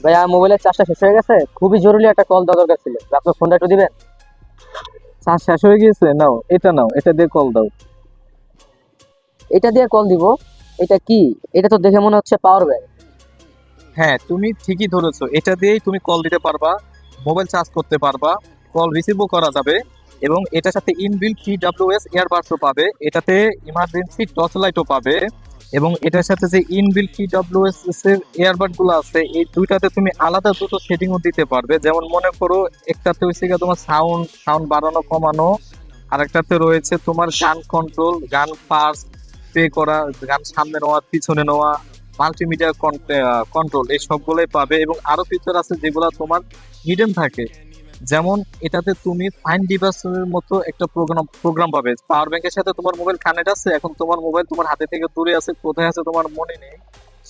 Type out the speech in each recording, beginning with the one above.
ভাইয়া মোবাইলের চার্জটা শেষ হয়ে গেছে, খুবই জরুরি একটা কল দেওয়া দরকার ছিল। আপনার ফোনটা একটু দিবেন? চার্জ শেষ হয়ে গিয়েছে, নাও এটা দিয়ে কল দাও। এটা দিয়ে কল দিব? এটা কি? এটা তো দেখে মনে হচ্ছে পাওয়ার ব্যাংক। হ্যাঁ, তুমি ঠিকই ধরেছো, এটা দিয়েই তুমি কল দিতে পারবা, মোবাইল চার্জ করতে পারবা, কল রিসিভও করা যাবে। এবং এটার সাথে ইনবিল্ট TWS ইয়ারবাডসও পাবে, এটাতে ইমার্জেন্সি টর্চ লাইটও পাবে। এবং এটার সাথে যে ইনবিল্ট TWS এর ইয়ারবাড গুলো আছে, এই দুইটাতে তুমি আলাদা দুটো সেটিংও দিতে পারবে। যেমন মনে করো, একটাতে হচ্ছে গিয়ে তোমার সাউন্ড সাউন্ড বাড়ানো কমানো, আরেকটাতে রয়েছে তোমার গান কন্ট্রোল, গান পাস প্লে করা, গান সামনে নেওয়া পিছনে নেওয়া, মাল্টিমিডিয়া কন্ট্রোল, এই সবগুলোই পাবে। এবং আরো ফিচার আছে যেগুলো তোমার হিডেন থাকে। যেমন এটাতে তুমি ফাইন ডিভাইসের মতো একটা প্রোগ্রাম পাবে। পাওয়ার ব্যাংকের সাথে তোমার মোবাইল কানেক্ট আছে, এখন তোমার মোবাইল তোমার হাতে থেকে দূরে আছে, কোথায় আছে তোমার মনে নেই,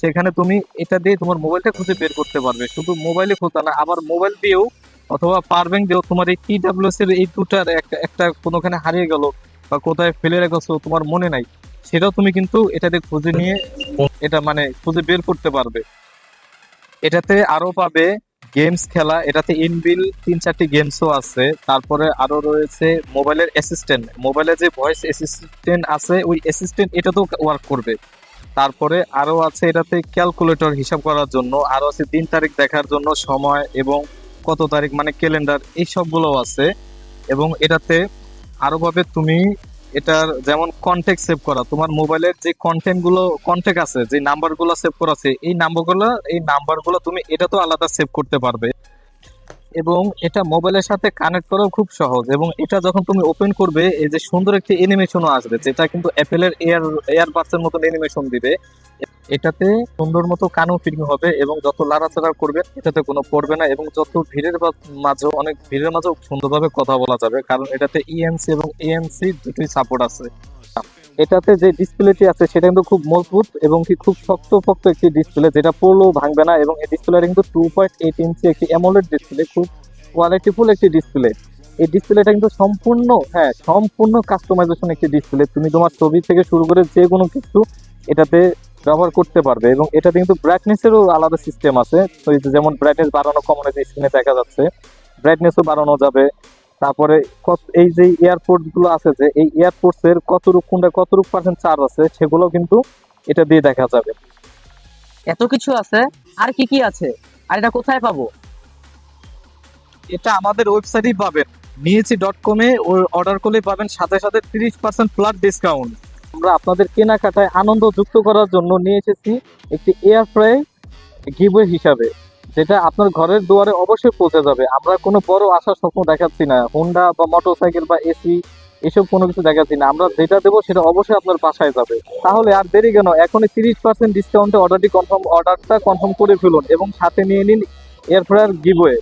সেখানে তুমি এটা দিয়ে তোমার মোবাইলটা খুঁজে বের করতে পারবে। শুধু মোবাইলে খোঁজা না, আবার মোবাইল দিয়েও অথবা পাওয়ার ব্যাংক দিয়েও তোমার এই TWS এর এই দুটার একটা একটা কোনোখানে হারিয়ে গেল বা কোথায় ফেলে রেখেছো তোমার মনে নাই, সেটাও তুমি কিন্তু এটাতে খুঁজে নিয়ে এটা মানে খুঁজে বের করতে পারবে। এটাতে আরো পাবে গেমস খেলা, এটাতে ইনবিল 3-4টি গেমসও আছে। তারপরে আরো রয়েছে মোবাইলের অ্যাসিস্ট্যান্ট, মোবাইলে যে ভয়েস অ্যাসিস্ট্যান্ট আছে ওই অ্যাসিস্ট্যান্ট এটাতেও ওয়ার্ক করবে। তারপরে আরো আছে এটাতে ক্যালকুলেটর, হিসাব করার জন্য, আরো আছে দিন তারিখ দেখার জন্য, সময় এবং কত তারিখ মানে ক্যালেন্ডার, এই সবগুলো আছে। এবং এটাতে আরো ভাবে তুমি এটার যেমন কন্টেক্ট সেভ করা, তোমার মোবাইলের যে কন্টেক্ট আছে, যে নাম্বারগুলো সেভ করা আছে, এই নাম্বারগুলো তুমি এটা তো আলাদা সেভ করতে পারবে। এবং এটা মোবাইলের সাথে কানেক্ট করাও খুব সহজ। এবং এটা যখন তুমি ওপেন করবে, এই যে সুন্দর একটি অ্যানিমেশনও আসবে, যেটা কিন্তু অ্যাপেলের এয়ারবাডস এর মতো অ্যানিমেশন দিবে। এটাতে সুন্দর মতো কানও ফিটিং হবে, এবং যত লাড়াচাড়া করবে এটাতে কোনো পড়বে না। এবং যত মাঝেও, অনেক ভিড়ের মাঝেও সুন্দরভাবে কথা বলা যাবে, কারণ এটাতে ইএনসি এবং এএনসি দুটোই সাপোর্ট আছে। এটাতে যে ডিসপ্লেটি আছে সেটা কিন্তু খুব মজবুত এবং কি খুব শক্ত একটি ডিসপ্লে, যেটা পড়লেও ভাঙবে না। এবং এই ডিসপ্লেটা কিন্তু 2.8 ইঞ্চি একটি অ্যামোলেড ডিসপ্লে, খুব কোয়ালিটিফুল একটি ডিসপ্লে। এই ডিসপ্লেটা কিন্তু সম্পূর্ণ কাস্টমাইজেশন একটি ডিসপ্লে, তুমি তোমার ছবি থেকে শুরু করে যে কোনো কিছু এটাতে ব্যবহার করতে পারবে। এবং এটাতে কিন্তু ব্রাইটনেসেরও আলাদা সিস্টেম আছে, তো এই যে যেমন ব্রাইটনেস বাড়ানো কমানো যে স্ক্রিনে দেখা যাচ্ছে, ব্রাইটনেসও বাড়ানো যাবে। তারপরে এই যে এয়ারপোর্ট গুলো আছে, যে এই এয়ারপোর্টস এর কতটুক পার্সেন্ট চার্জ আছে, সেগুলো কিন্তু এটা দিয়ে দেখা যাবে। এত কিছু আছে? আর কি কি আছে? আর এটা কোথায় পাবো? এটা আমাদের ওয়েবসাইটেই পাবেন, নিয়েছি.com-এ অর্ডার করলে পাবেন সাথে সাথে 30% ফ্ল্যাট ডিসকাউন্ট। আমরা আপনাদের কেনাকাটায় আনন্দ যুক্ত করার জন্য নিয়ে এসেছি একটি এয়ার ফ্রাই গিভওয়ে হিসাবে, যেটা আপনার ঘরের দুয়ারে অবশ্যই পৌঁছে যাবে। আমরা কোনো বড় আশা স্বপ্ন দেখাচ্ছি না, হোন্ডা বা মোটরসাইকেল বা এসি এসব কোনো কিছু দেখাচ্ছি না, আমরা যেটা দেবো সেটা অবশ্যই আপনার বাসায় যাবে। তাহলে আর দেরি কেন, এখনই 30% ডিসকাউন্টে অর্ডারটা কনফার্ম করে ফেলুন এবং সাথে নিয়ে নিন এয়ার ফ্রায়ার গিভওয়ে।